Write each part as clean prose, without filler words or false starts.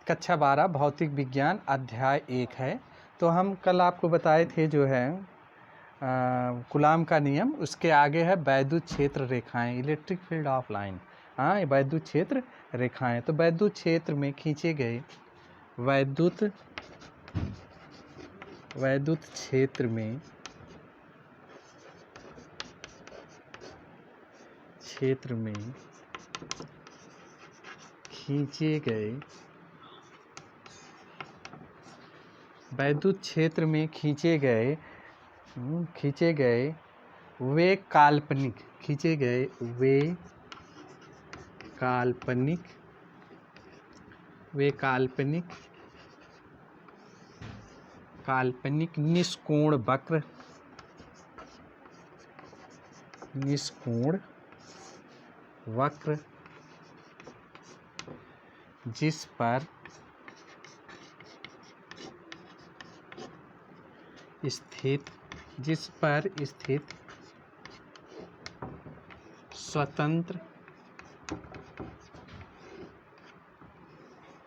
कक्षा 12 भौतिक विज्ञान अध्याय 1 है। तो हम कल आपको बताए थे जो है कूलाम का नियम, उसके आगे है वैद्युत क्षेत्र रेखाएं, इलेक्ट्रिक फील्ड ऑफ लाइन। हाँ, वैद्युत क्षेत्र रेखाएं। तो वैद्युत क्षेत्र में खींचे गए वैद्युत क्षेत्र में खींचे गए वैद्युत क्षेत्र में खींचे गए वे काल्पनिक निष्कोण वक्र जिस पर स्थित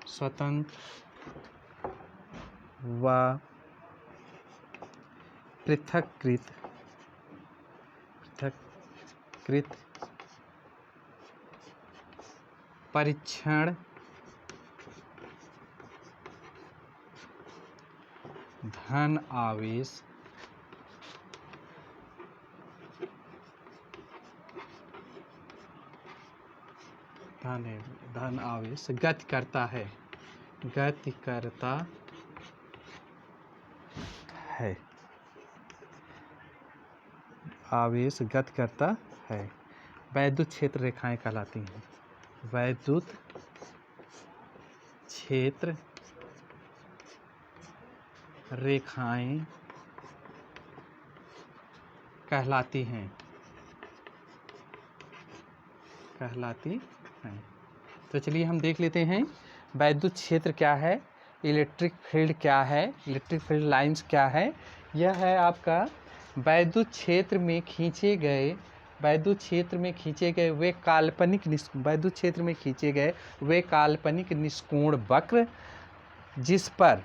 स्वतंत्र व पृथक्कृत परीक्षण धन आवेश गति करता है। आवेश गति करता है। वैद्युत क्षेत्र रेखाएं कहलाती हैं। वैद्युत क्षेत्र रेखाएं कहलाती हैं। तो चलिए हम देख लेते हैं वैद्युत क्षेत्र क्या है, इलेक्ट्रिक फील्ड क्या है, इलेक्ट्रिक फील्ड लाइंस क्या है। यह है आपका वैद्युत क्षेत्र में खींचे गए वे काल्पनिक निष्कोण वक्र जिस पर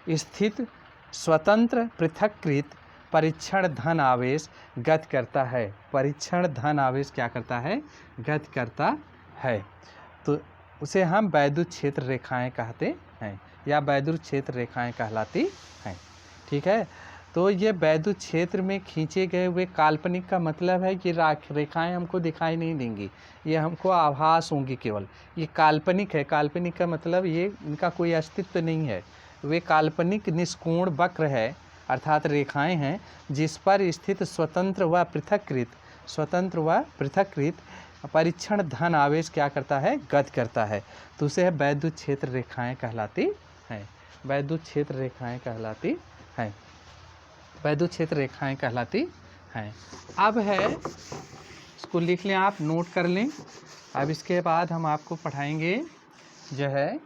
स्थित स्वतंत्र पृथक्कृत परीक्षण धन आवेश गति करता है। परीक्षण धन आवेश क्या करता है? गति करता है। तो उसे हम वैद्युत क्षेत्र रेखाएं कहते हैं या वैद्युत क्षेत्र रेखाएं कहलाती हैं। ठीक है। तो ये वैद्युत क्षेत्र में खींचे गए हुए काल्पनिक का मतलब है कि रेखाएं हमको दिखाई नहीं देंगी, ये हमको आभास होंगी केवल। ये काल्पनिक है। काल्पनिक का मतलब ये इनका कोई अस्तित्व नहीं है। वे काल्पनिक निष्कोण वक्र है, अर्थात रेखाएं हैं जिस पर स्थित स्वतंत्र व पृथक्कृत परीक्षण धन आवेश क्या करता है? गति करता है। तो उसे वैद्युत क्षेत्र रेखाएं कहलाती हैं। वैद्युत क्षेत्र रेखाएं कहलाती हैं। अब है, इसको लिख लें, आप नोट कर लें। अब इसके बाद हम आपको पढ़ाएंगे जो है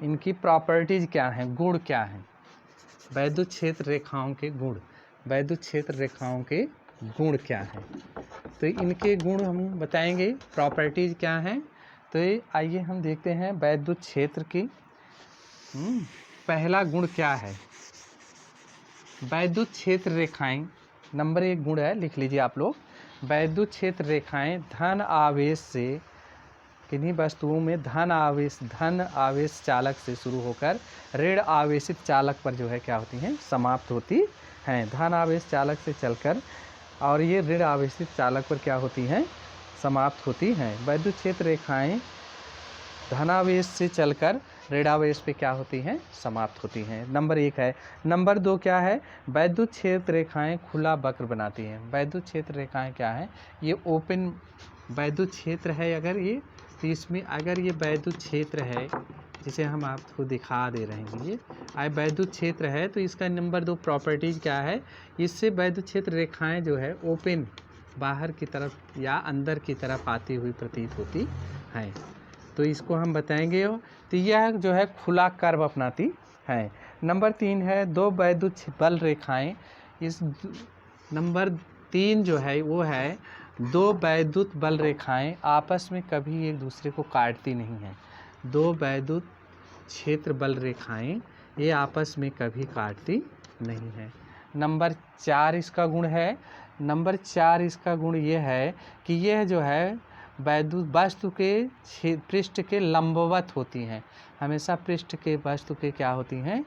इनकी प्रॉपर्टीज क्या हैं, गुण क्या हैं। वैद्युत क्षेत्र रेखाओं के गुण, क्या हैं। तो इनके गुण हम बताएंगे, प्रॉपर्टीज क्या हैं। तो आइए हम देखते हैं वैद्युत क्षेत्र की। पहला गुण क्या है? वैद्युत क्षेत्र रेखाएं, नंबर 1 गुण है, लिख लीजिए आप लोग। वैद्युत क्षेत्र रेखाएं धन आवेश से, किन्हीं वस्तुओं में धन आवेश चालक से शुरू होकर ऋण आवेशित चालक पर जो है क्या होती हैं? समाप्त होती हैं। धन आवेश चालक से चलकर और ये ऋण आवेशित चालक पर क्या होती हैं? समाप्त होती हैं। वैद्युत क्षेत्र रेखाएं धनावेश से चलकर ऋणावेश पे क्या होती हैं? समाप्त होती हैं। नंबर 1 है। नंबर 2 क्या है? वैद्युत क्षेत्र रेखाएं खुला वक्र बनाती हैं। वैद्युत क्षेत्र रेखाएं क्या है? ये ओपन वैद्युत क्षेत्र है अगर ये, तो इसमें अगर ये वैद्युत क्षेत्र है जिसे हम आपको दिखा दे रहे हैं, ये वैद्युत क्षेत्र है, तो इसका नंबर 2 प्रॉपर्टीज क्या है? इससे वैद्युत क्षेत्र रेखाएं जो है ओपन, बाहर की तरफ या अंदर की तरफ आती हुई प्रतीत होती हैं। तो इसको हम बताएंगे। तो यह जो है खुला कर्व अपनाती है। नंबर 3 है 2 वैद्युत बल रेखाएं। इस नंबर 3 जो है वो है 2 वैद्युत बल रेखाएं आपस में कभी एक दूसरे को काटती नहीं हैं। 2 वैद्युत क्षेत्र बल रेखाएं ये आपस में कभी काटती नहीं है। नंबर 4 इसका गुण है। नंबर 4 इसका गुण ये है कि यह जो है वैद्युत वस्तु के पृष्ठ के लंबवत होती हैं। हमेशा पृष्ठ के वस्तु के क्या होती हैं,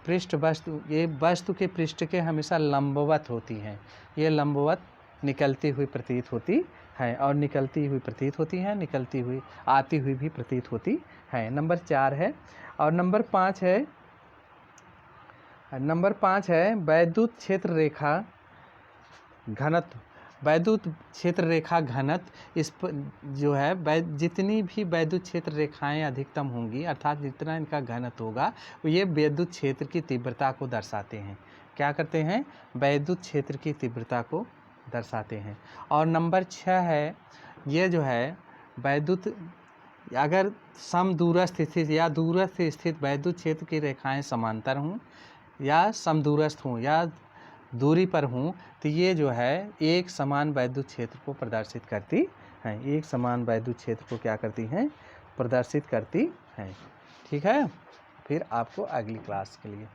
पृष्ठ वस्तु, ये वस्तु के पृष्ठ के हमेशा लंबवत होती हैं। ये लंबवत निकलती हुई प्रतीत होती है और निकलती हुई प्रतीत होती हैं, निकलती हुई आती हुई भी प्रतीत होती है। नंबर 4 है। और नंबर 5 है, नंबर 5 है वैद्युत क्षेत्र रेखा घनत्व। वैद्युत क्षेत्र रेखा घनत्व इस पर जो है जितनी भी वैद्युत क्षेत्र रेखाएं अधिकतम होंगी, अर्थात जितना इनका घनत्व होगा, ये वैद्युत क्षेत्र की तीव्रता को दर्शाते हैं। क्या करते हैं, वैद्युत क्षेत्र की तीव्रता को दर्शाते हैं। और नंबर 6 है, ये जो है वैद्युत, अगर समदूरस्थ स्थित या दूरस्थ स्थित वैद्युत क्षेत्र की रेखाएं समांतर हों या समदूरस्थ हों या दूरी पर हूँ, तो ये जो है एक समान वैद्युत क्षेत्र को प्रदर्शित करती हैं। एक समान वैद्युत क्षेत्र को क्या करती हैं, प्रदर्शित करती हैं। ठीक है, फिर आपको अगली क्लास के लिए